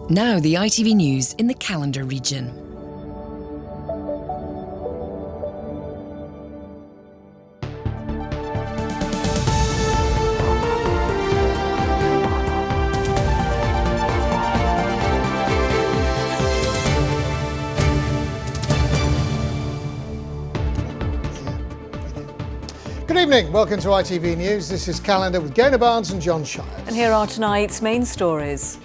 Now the ITV News in the Calendar region. Good evening, welcome to ITV News. This is Calendar with Gaynor Barnes and John Shires. And here are tonight's main stories.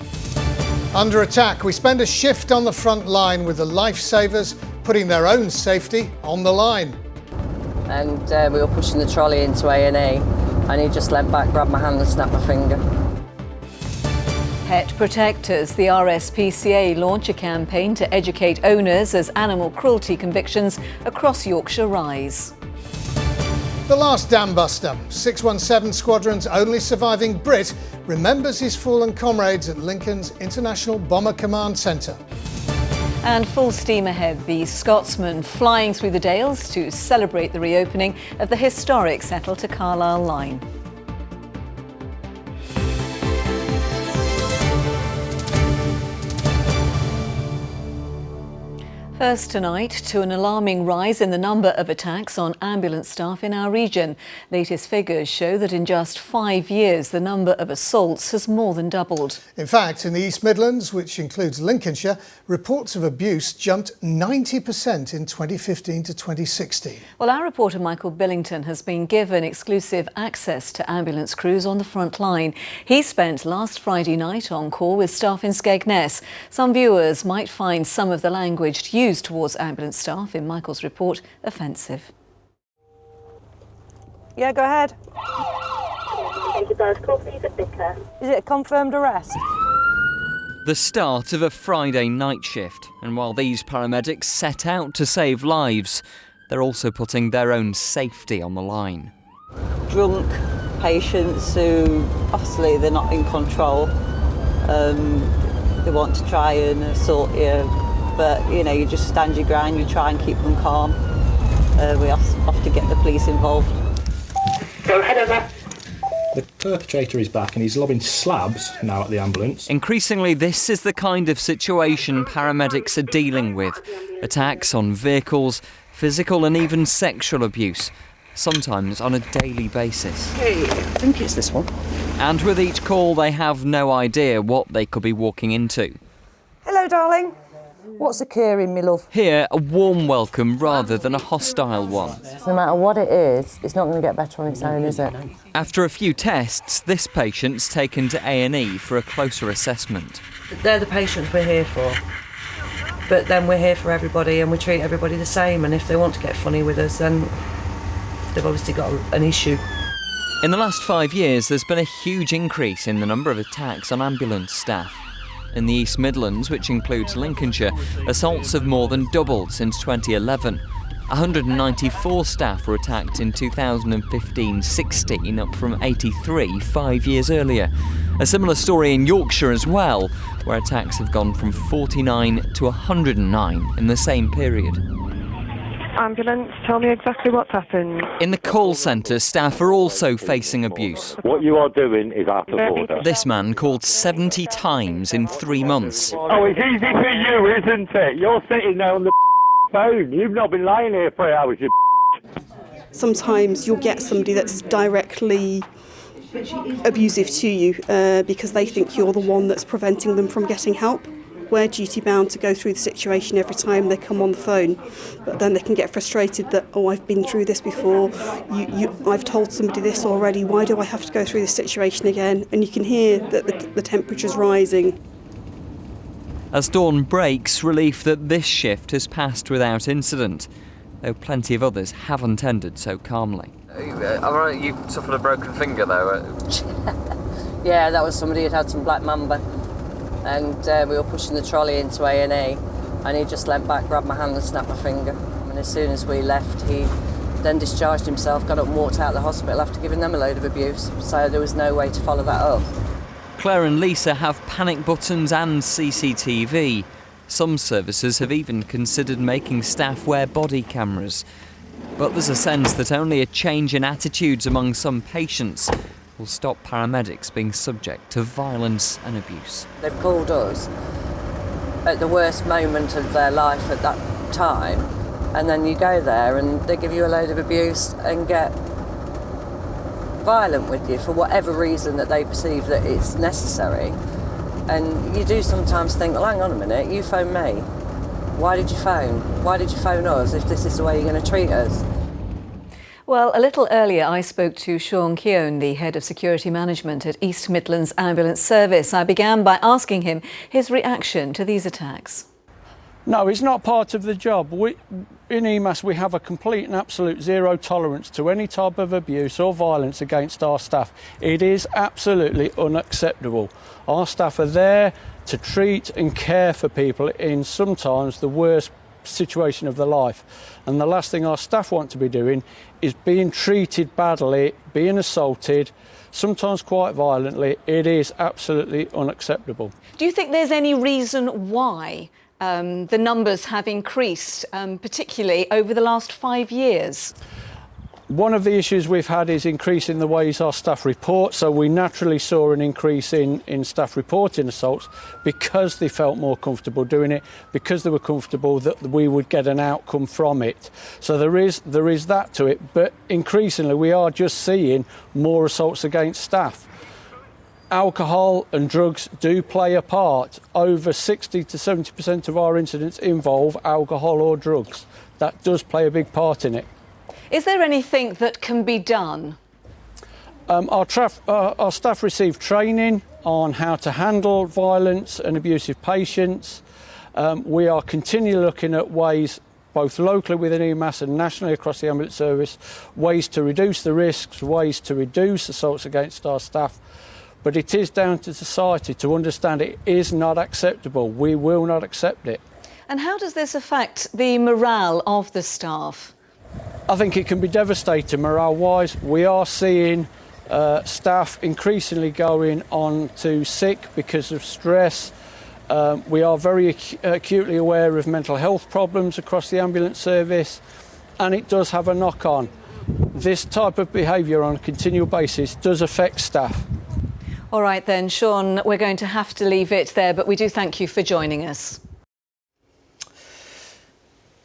Under attack, we spend a shift on the front line with the lifesavers putting their own safety on the line. And we were pushing the trolley into A&E and he just leant back, grabbed my hand and snapped my finger. Pet protectors. The RSPCA launch a campaign to educate owners as animal cruelty convictions across Yorkshire rise. The last dam buster, 617 Squadron's only surviving Brit, remembers his fallen comrades at Lincoln's International Bomber Command Centre. And full steam ahead, the Scotsman flying through the Dales to celebrate the reopening of the historic Settle to Carlisle line. First tonight, to an alarming rise in the number of attacks on ambulance staff in our region. Latest figures show that in just 5 years, the number of assaults has more than doubled. In fact, in the East Midlands, which includes Lincolnshire, reports of abuse jumped 90% in 2015 to 2016. Well, our reporter Michael Billington has been given exclusive access to ambulance crews on the front line. He spent last Friday night on call with staff in Skegness. Some viewers might find some of the language used towards ambulance staff in Michael's report offensive. Yeah, go ahead. Is it a confirmed arrest? The start of a Friday night shift, and while these paramedics set out to save lives, they're also putting their own safety on the line. Drunk patients who obviously they're not in control, they want to try and assault you. But, you know, you just stand your ground, you try and keep them calm. We have to get the police involved. Go ahead, Emma. The perpetrator is back and he's lobbing slabs now at the ambulance. Increasingly, this is the kind of situation paramedics are dealing with. Attacks on vehicles, physical and even sexual abuse, sometimes on a daily basis. Hey, I think it's this one. And with each call, they have no idea what they could be walking into. Hello, darling. What's occurring, my love? Here, a warm welcome rather than a hostile one. No matter what it is, it's not going to get better on its own, is it? After a few tests, this patient's taken to A&E for a closer assessment. They're the patients we're here for. But then we're here for everybody and we treat everybody the same, and if they want to get funny with us, then they've obviously got an issue. In the last 5 years, there's been a huge increase in the number of attacks on ambulance staff. In the East Midlands, which includes Lincolnshire, assaults have more than doubled since 2011. 194 staff were attacked in 2015-16, up from 83 5 years earlier. A similar story in Yorkshire as well, where attacks have gone from 49 to 109 in the same period. Ambulance, tell me exactly what's happened. In the call centre, staff are also facing abuse. What you are doing is out of order. This man called 70 times in 3 months. Oh, it's easy for you, isn't it? You're sitting there on the phone. You've not been lying here for hours, you. Sometimes you'll get somebody that's directly abusive to you because they think you're the one that's preventing them from getting help. We're duty bound to go through the situation every time they come on the phone, but then they can get frustrated that, oh, I've been through this before, I've told somebody this already, why do I have to go through this situation again? And you can hear that the temperature's rising. As dawn breaks, relief that this shift has passed without incident, though plenty of others haven't ended so calmly. You suffered a broken finger though? Yeah, that was somebody who'd had some black mamba. And we were pushing the trolley into A&E and he just leant back, grabbed my hand and snapped my finger. And as soon as we left, he then discharged himself, got up and walked out of the hospital after giving them a load of abuse. So there was no way to follow that up. Claire and Lisa have panic buttons and CCTV. Some services have even considered making staff wear body cameras. But there's a sense that only a change in attitudes among some patients will stop paramedics being subject to violence and abuse. They've called us at the worst moment of their life at that time, and then you go there and they give you a load of abuse and get violent with you for whatever reason that they perceive that it's necessary. And you do sometimes think, well, hang on a minute, you phoned me. Why did you phone? Why did you phone us if this is the way you're going to treat us? Well, a little earlier I spoke to Sean Keown, the Head of Security Management at East Midlands Ambulance Service. I began by asking him his reaction to these attacks. No, it's not part of the job. In EMAS we have a complete and absolute zero tolerance to any type of abuse or violence against our staff. It is absolutely unacceptable. Our staff are there to treat and care for people in sometimes the worst situation of their life, and the last thing our staff want to be doing is being treated badly, being assaulted, sometimes quite violently. It is absolutely unacceptable. Do you think there's any reason why the numbers have increased, particularly over the last 5 years? One of the issues we've had is increasing the ways our staff report, so we naturally saw an increase in staff reporting assaults because they felt more comfortable doing it, because they were comfortable that we would get an outcome from it. So there is that to it, but increasingly we are just seeing more assaults against staff. Alcohol and drugs do play a part. Over 60 to 70% of our incidents involve alcohol or drugs. That does play a big part in it. Is there anything that can be done? Our staff receive training on how to handle violence and abusive patients. We are continually looking at ways, both locally within EMAS and nationally across the ambulance service, ways to reduce the risks, ways to reduce assaults against our staff. But it is down to society to understand it is not acceptable. We will not accept it. And how does this affect the morale of the staff? I think it can be devastating morale-wise. We are seeing staff increasingly going on to sick because of stress. We are very acutely aware of mental health problems across the ambulance service, and it does have a knock-on. This type of behaviour on a continual basis does affect staff. All right then, Sean, we're going to have to leave it there, but we do thank you for joining us.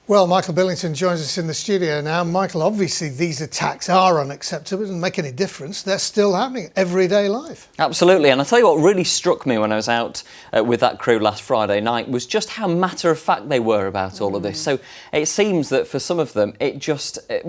Well, Michael Billington joins us in the studio now. Michael, obviously these attacks are unacceptable. It doesn't make any difference. They're still happening in everyday life. Absolutely. And I'll tell you what really struck me when I was out with that crew last Friday night was just how matter-of-fact they were about all of this. So it seems that for some of them,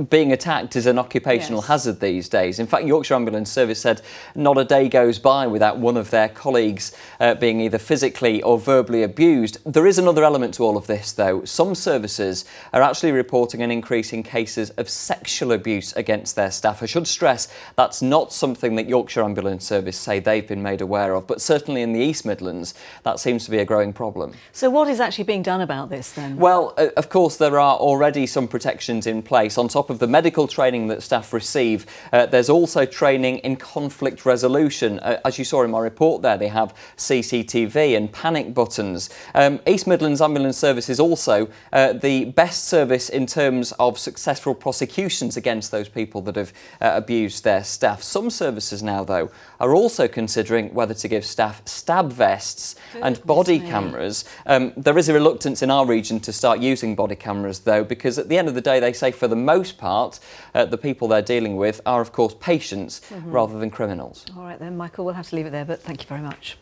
being attacked is an occupational hazard these days. In fact, Yorkshire Ambulance Service said not a day goes by without one of their colleagues being either physically or verbally abused. There is another element to all of this, though. Some services are actually reporting an increase in cases of sexual abuse against their staff. I should stress that's not something that Yorkshire Ambulance Service say they've been made aware of, but certainly in the East Midlands that seems to be a growing problem. So what is actually being done about this then? Well, of course there are already some protections in place. On top of the medical training that staff receive, there's also training in conflict resolution. As you saw in my report there, they have CCTV and panic buttons. East Midlands Ambulance Service is also the best service in terms of successful prosecutions against those people that have abused their staff. Some services now, though, are also considering whether to give staff stab vests and body cameras. There is a reluctance in our region to start using body cameras, though, because at the end of the day, they say for the most part, the people they're dealing with are, of course, patients rather than criminals. All right then, Michael, we'll have to leave it there, but thank you very much.